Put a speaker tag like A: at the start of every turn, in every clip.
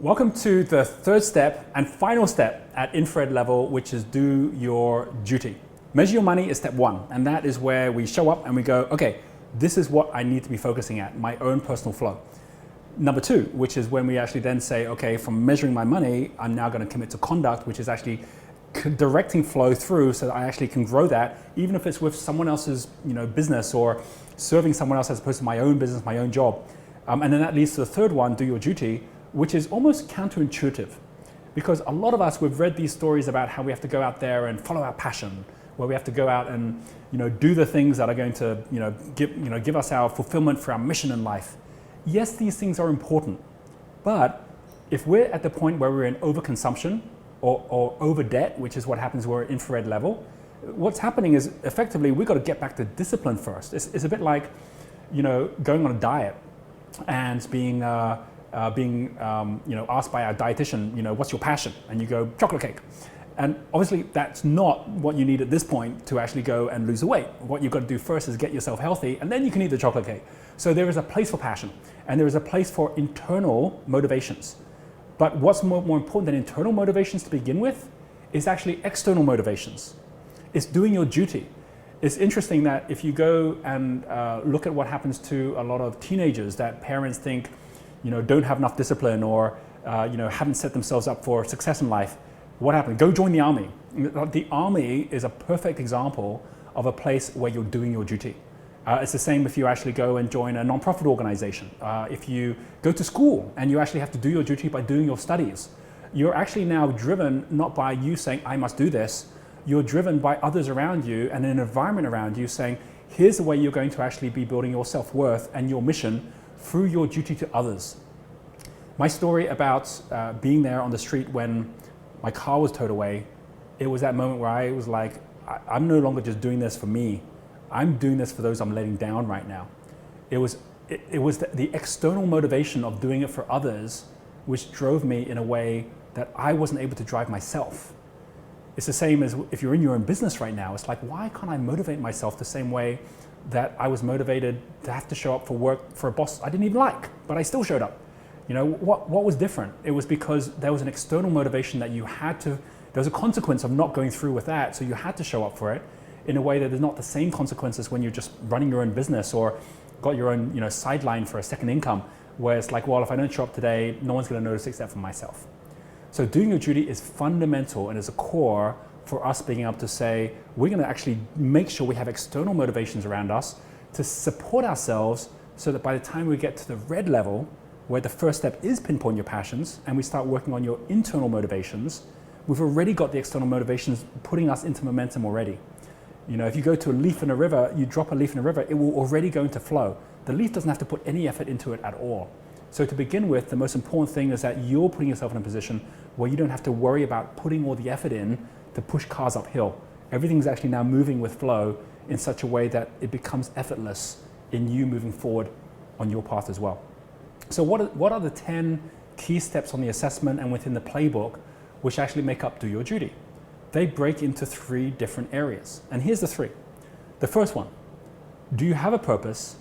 A: Welcome to the third step and final step at infrared level, which is do your duty. Measure your money is step one, and that is where we show up and we go, okay, this is what I need to be focusing at, my own personal flow. Number two, which is when we actually then say, okay, from measuring my money, I'm now going to commit to conduct, which is actually directing flow through so that I actually can grow that, even if it's with someone else's business or serving someone else as opposed to my own business, my own job. And then that leads to the third one, do your duty, which is almost counterintuitive. Because a lot of us, we've read these stories about how we have to go out there and follow our passion, where we have to go out and do the things that are going to give us our fulfillment for our mission in life. Yes, these things are important, but if we're at the point where we're in overconsumption or over debt, which is what happens when we're at infrared level, what's happening is effectively we've got to get back to discipline first. It's a bit like going on a diet and being asked by our dietitian, what's your passion? And you go, chocolate cake. And obviously that's not what you need at this point to actually go and lose the weight. What you've got to do first is get yourself healthy, and then you can eat the chocolate cake. So there is a place for passion, and there is a place for internal motivations. But what's more important than internal motivations to begin with is actually external motivations. It's doing your duty. It's interesting that if you go and look at what happens to a lot of teenagers, that parents think don't have enough discipline or haven't set themselves up for success in life. What happened? Go join the army. The army is a perfect example of a place where you're doing your duty. It's the same if you actually go and join a non-profit organization. If you go to school and you actually have to do your duty by doing your studies, you're actually now driven not by you saying, I must do this. You're driven by others around you and an environment around you saying, here's the way you're going to actually be building your self-worth and your mission through your duty to others. My story about being there on the street when my car was towed away, it was that moment where I was like, I'm no longer just doing this for me. I'm doing this for those I'm letting down right now. It was the external motivation of doing it for others which drove me in a way that I wasn't able to drive myself. It's the same as if you're in your own business right now. It's like, why can't I motivate myself the same way that I was motivated to have to show up for work for a boss I didn't even like, but I still showed up? What was different? It was because there was an external motivation that you had to, there was a consequence of not going through with that, so you had to show up for it in a way that is not the same consequences when you're just running your own business or got your own sideline for a second income, where it's like, well, if I don't show up today, no one's going to notice except for myself. So doing your duty is fundamental and is a core for us being able to say, we're going to actually make sure we have external motivations around us to support ourselves so that by the time we get to the red level, where the first step is pinpoint your passions and we start working on your internal motivations, we've already got the external motivations putting us into momentum already. If you go to a leaf in a river, you drop a leaf in a river, it will already go into flow. The leaf doesn't have to put any effort into it at all. So to begin with, the most important thing is that you're putting yourself in a position where you don't have to worry about putting all the effort in to push cars uphill. Everything's actually now moving with flow in such a way that it becomes effortless in you moving forward on your path as well. So what are the 10 key steps on the assessment and within the playbook which actually make up do your duty? They break into 3 different areas. And here's the 3. The first one, do you have a purpose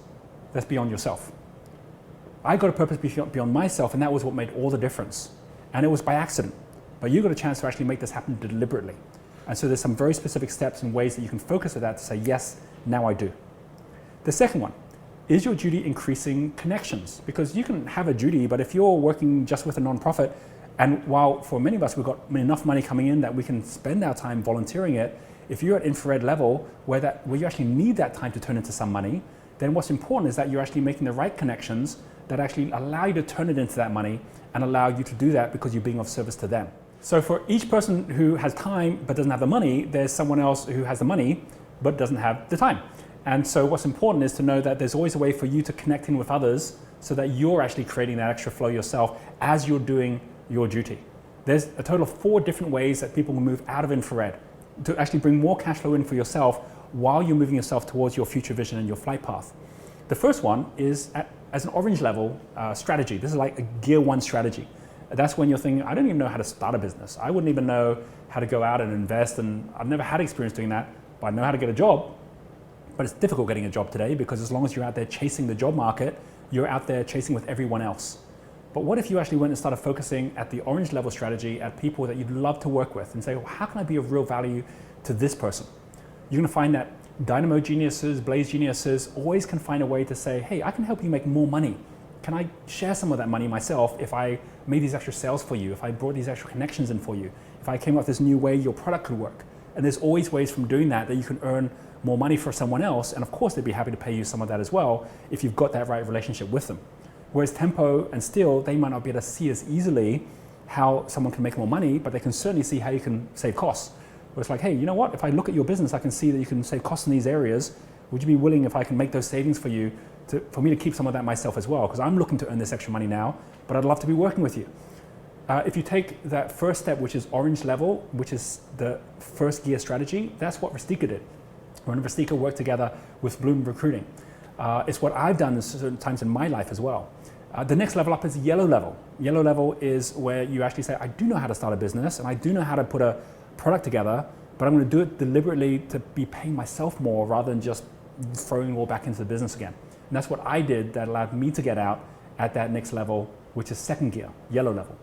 A: that's beyond yourself? I got a purpose beyond myself, and that was what made all the difference. And it was by accident. But you got a chance to actually make this happen deliberately. And so there's some very specific steps and ways that you can focus on that to say, yes, now I do. The second one, is your duty increasing connections? Because you can have a duty, but if you're working just with a nonprofit, and while for many of us we've got enough money coming in that we can spend our time volunteering it, if you're at infrared level where you actually need that time to turn into some money, then what's important is that you're actually making the right connections that actually allow you to turn it into that money and allow you to do that because you're being of service to them. So for each person who has time but doesn't have the money, there's someone else who has the money but doesn't have the time. And so what's important is to know that there's always a way for you to connect in with others so that you're actually creating that extra flow yourself as you're doing your duty. There's a total of 4 different ways that people will move out of infrared to actually bring more cash flow in for yourself while you're moving yourself towards your future vision and your flight path. The first one is as an orange level strategy. This is like a gear 1 strategy. That's when you're thinking, I don't even know how to start a business. I wouldn't even know how to go out and invest, and I've never had experience doing that, but I know how to get a job. But it's difficult getting a job today because as long as you're out there chasing the job market, you're out there chasing with everyone else. But what if you actually went and started focusing at the orange level strategy at people that you'd love to work with and say, well, how can I be of real value to this person? You're going to find that dynamo geniuses, blaze geniuses always can find a way to say, hey, I can help you make more money. Can I share some of that money myself if I made these extra sales for you, if I brought these extra connections in for you, if I came up with this new way your product could work? And there's always ways from doing that you can earn more money for someone else. And of course, they'd be happy to pay you some of that as well if you've got that right relationship with them. Whereas tempo and steel, they might not be able to see as easily how someone can make more money, but they can certainly see how you can save costs. Where it's like, hey, you know what? If I look at your business, I can see that you can save costs in these areas. Would you be willing, if I can make those savings for you, for me to keep some of that myself as well? Because I'm looking to earn this extra money now, but I'd love to be working with you. If you take that first step, which is orange level, which is the first gear strategy, that's what Rustica did. When Rustica worked together with Bloom Recruiting. It's what I've done at certain times in my life as well. The next level up is yellow level. Yellow level is where you actually say, I do know how to start a business and I do know how to put a product together, but I'm going to do it deliberately to be paying myself more rather than just throwing it all back into the business again. And that's what I did that allowed me to get out at that next level, which is second gear, yellow level.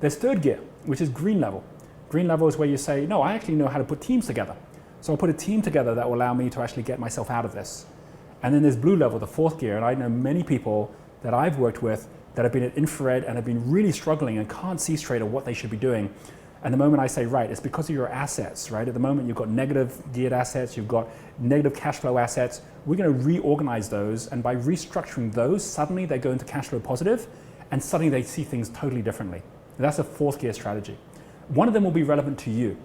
A: There's third gear, which is green level. Green level is where you say, no, I actually know how to put teams together. So I'll put a team together that will allow me to actually get myself out of this. And then there's blue level, the fourth gear. And I know many people that I've worked with that have been at infrared and have been really struggling and can't see straight at what they should be doing. And the moment I say, right, it's because of your assets, right? At the moment, you've got negative geared assets, you've got negative cash flow assets. We're going to reorganize those. And by restructuring those, suddenly they go into cash flow positive and suddenly they see things totally differently. That's a fourth gear strategy. One of them will be relevant to you.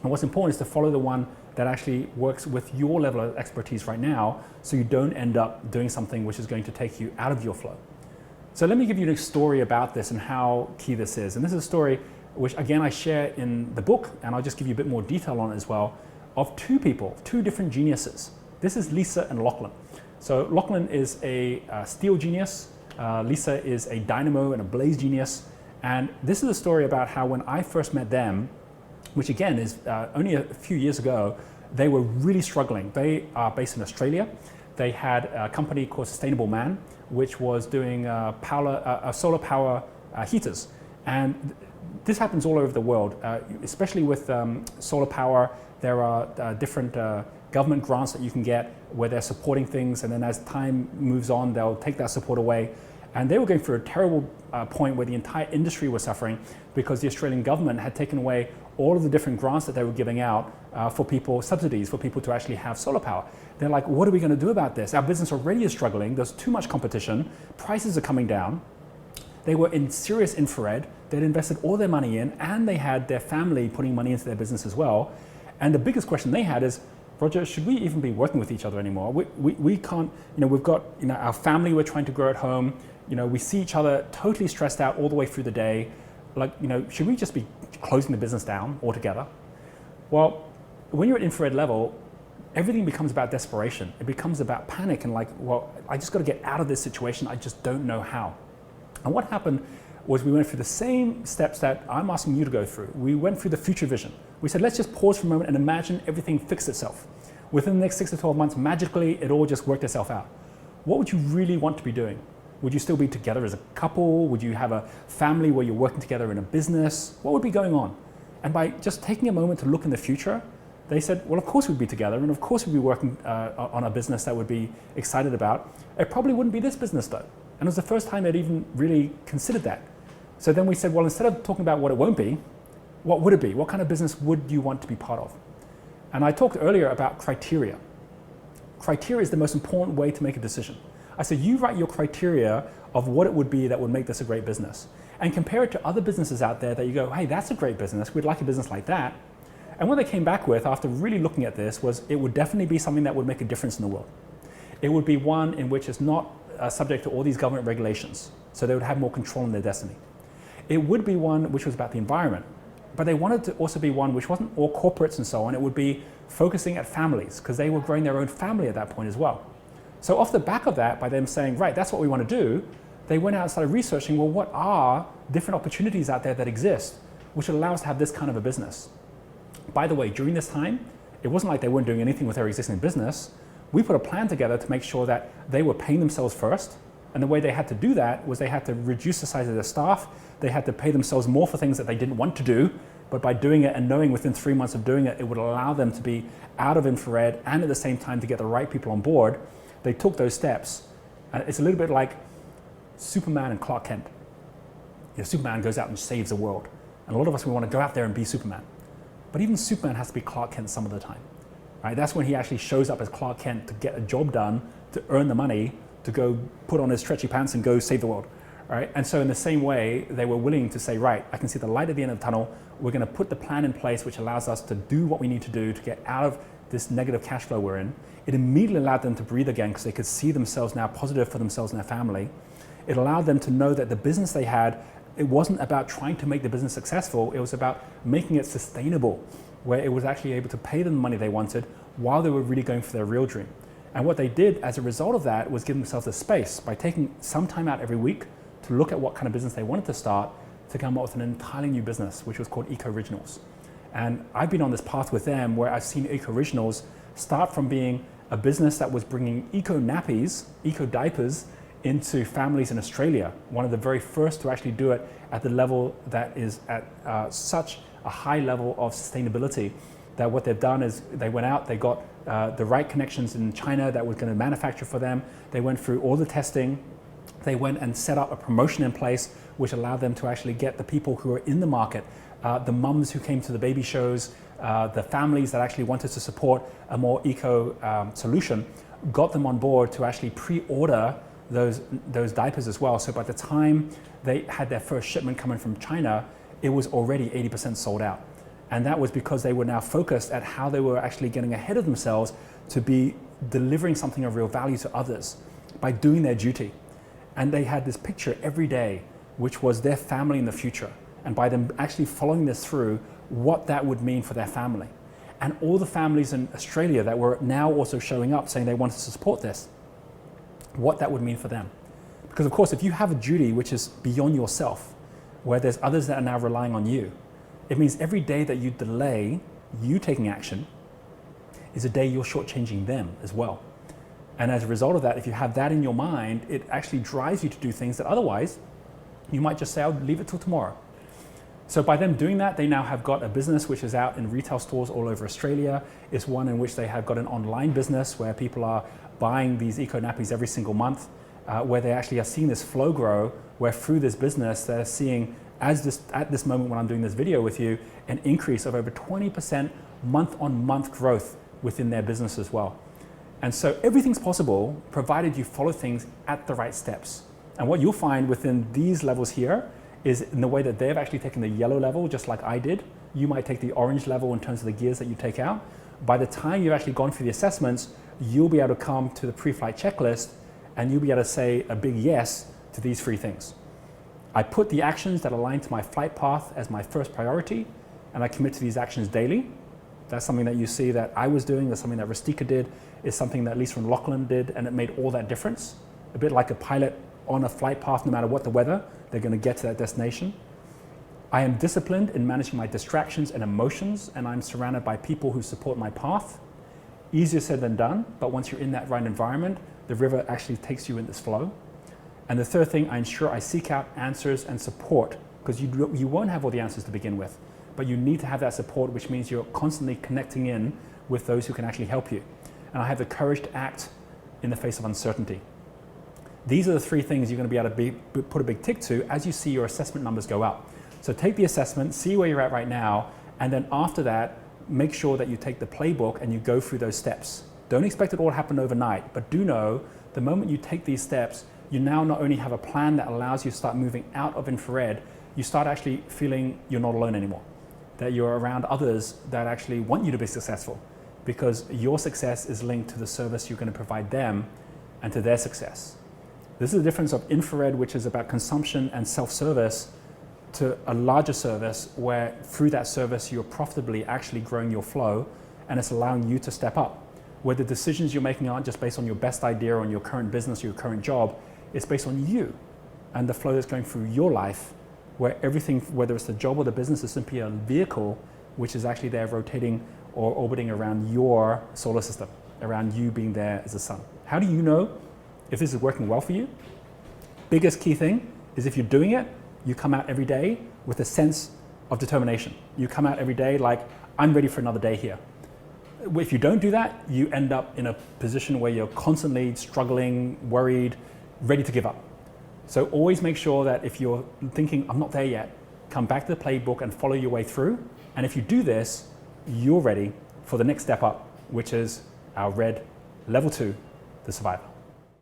A: And what's important is to follow the one that actually works with your level of expertise right now so you don't end up doing something which is going to take you out of your flow. So let me give you a story about this and how key this is. And this is a story which, again, I share in the book, and I'll just give you a bit more detail on it as well, of two people, two different geniuses. This is Lisa and Lachlan. So Lachlan is a steel genius. Lisa is a dynamo and a blaze genius. And this is a story about how when I first met them, which again is only a few years ago, they were really struggling. They are based in Australia. They had a company called Sustainable Man, which was doing solar power heaters. And this happens all over the world, especially with solar power. There are different government grants that you can get where they're supporting things, and then as time moves on, they'll take that support away. And they were going through a terrible point where the entire industry was suffering because the Australian government had taken away all of the different grants that they were giving out for people, subsidies for people to actually have solar power. They're like, what are we going to do about this? Our business already is struggling. There's too much competition. Prices are coming down. They were in serious infrared. They'd invested all their money in, and they had their family putting money into their business as well. And the biggest question they had is, Roger, should we even be working with each other anymore? We can't, we've got, our family we're trying to grow at home. We see each other totally stressed out all the way through the day. Like, should we just be closing the business down altogether? Well, when you're at infrared level, everything becomes about desperation. It becomes about panic and like, well, I just got to get out of this situation. I just don't know how. And what happened was we went through the same steps that I'm asking you to go through. We went through the future vision. We said, let's just pause for a moment and imagine everything fixed itself. Within the next 6 to 12 months, magically, it all just worked itself out. What would you really want to be doing? Would you still be together as a couple? Would you have a family where you're working together in a business? What would be going on? And by just taking a moment to look in the future, they said, well, of course we'd be together, and of course we'd be working on a business that we'd be excited about. It probably wouldn't be this business though. And it was the first time they'd even really considered that. So then we said, well, instead of talking about what it won't be, what would it be? What kind of business would you want to be part of? And I talked earlier about criteria. Criteria is the most important way to make a decision. I said, you write your criteria of what it would be that would make this a great business and compare it to other businesses out there that you go, hey, that's a great business. We'd like a business like that. And what they came back with after really looking at this was it would definitely be something that would make a difference in the world. It would be one in which it's not subject to all these government regulations, so they would have more control in their destiny. It would be one which was about the environment, but they wanted to also be one which wasn't all corporates and so on. It would be focusing at families because they were growing their own family at that point as well. So off the back of that, by them saying, right, that's what we want to do, they went out and started researching, well, what are different opportunities out there that exist which allow us to have this kind of a business? By the way, during this time, it wasn't like they weren't doing anything with their existing business. We put a plan together to make sure that they were paying themselves first, And the way they had to do that was they had to reduce the size of their staff. They had to pay themselves more for things that they didn't want to do. But by doing it and knowing within 3 months of doing it, it would allow them to be out of infrared and at the same time to get the right people on board. They took those steps. And it's a little bit like Superman and Clark Kent. Superman goes out and saves the world. And a lot of us, we want to go out there and be Superman. But even Superman has to be Clark Kent some of the time. Right? That's when he actually shows up as Clark Kent to get a job done, to earn the money, to go put on his stretchy pants and go save the world. Right? And so in the same way, they were willing to say, right, I can see the light at the end of the tunnel. We're going to put the plan in place which allows us to do what we need to do to get out of this negative cash flow we're in. It immediately allowed them to breathe again because they could see themselves now positive for themselves and their family. It allowed them to know that the business they had, it wasn't about trying to make the business successful. It was about making it sustainable, where it was actually able to pay them the money they wanted while they were really going for their real dream. And what they did as a result of that was give themselves a space by taking some time out every week to look at what kind of business they wanted to start, to come up with an entirely new business, which was called Eco Originals. And I've been on this path with them where I've seen Eco Originals start from being a business that was bringing eco nappies, eco diapers, into families in Australia, one of the very first to actually do it at the level that is at such a high level of sustainability, that what they've done is they went out, they got the right connections in China that was going to manufacture for them. They went through all the testing. They went and set up a promotion in place which allowed them to actually get the people who are in the market, the mums who came to the baby shows, the families that actually wanted to support a more eco solution, got them on board to actually pre-order those diapers as well. So by the time they had their first shipment coming from China, it was already 80% sold out. And that was because they were now focused at how they were actually getting ahead of themselves to be delivering something of real value to others by doing their duty. And they had this picture every day, which was their family in the future. And by them actually following this through, what that would mean for their family. And all the families in Australia that were now also showing up saying they wanted to support this, what that would mean for them. Because of course, if you have a duty which is beyond yourself, where there's others that are now relying on you, it means every day that you delay you taking action is a day you're shortchanging them as well. And as a result of that, if you have that in your mind, it actually drives you to do things that otherwise you might just say, I'll leave it till tomorrow. So by them doing that, they now have got a business which is out in retail stores all over Australia. It's one in which they have got an online business where people are buying these eco nappies every single month, where they actually are seeing this flow grow, where through this business, they're seeing, at this moment when I'm doing this video with you, an increase of over 20% month-on-month growth within their business as well. And so everything's possible, provided you follow things at the right steps. And what you'll find within these levels here is in the way that they've actually taken the yellow level, just like I did. You might take the orange level in terms of the gears that you take out. By the time you've actually gone through the assessments, you'll be able to come to the pre-flight checklist and you'll be able to say a big yes to these 3 things. I put the actions that align to my flight path as my first priority, and I commit to these actions daily. That's something that you see that I was doing, that's something that Rustika did, is something that Lisa and Lachlan did, and it made all that difference. A bit like a pilot on a flight path, no matter what the weather, they're going to get to that destination. I am disciplined in managing my distractions and emotions, and I'm surrounded by people who support my path. Easier said than done, but once you're in that right environment, the river actually takes you in this flow. And the third thing, I ensure I seek out answers and support, because you won't have all the answers to begin with, but you need to have that support, which means you're constantly connecting in with those who can actually help you. And I have the courage to act in the face of uncertainty. These are the 3 things you're going to be able to put a big tick to as you see your assessment numbers go up. So take the assessment, see where you're at right now, and then after that, make sure that you take the playbook and you go through those steps. Don't expect it all to happen overnight, but do know the moment you take these steps, you now not only have a plan that allows you to start moving out of infrared, you start actually feeling you're not alone anymore, that you're around others that actually want you to be successful, because your success is linked to the service you're going to provide them and to their success. This is the difference of infrared, which is about consumption and self-service, to a larger service where through that service you're profitably actually growing your flow, and it's allowing you to step up, where the decisions you're making aren't just based on your best idea or on your current business or your current job. It's based on you and the flow that's going through your life, where everything, whether it's the job or the business, is simply a vehicle which is actually there rotating or orbiting around your solar system, around you being there as the sun. How do you know if this is working well for you? biggest key thing is if you're doing it, you come out every day with a sense of determination. You come out every day like, I'm ready for another day here. If you don't do that, you end up in a position where you're constantly struggling, worried, ready to give up. So always make sure that if you're thinking, I'm not there yet, come back to the playbook and follow your way through. And if you do this, you're ready for the next step up, which is our red level 2, the survivor.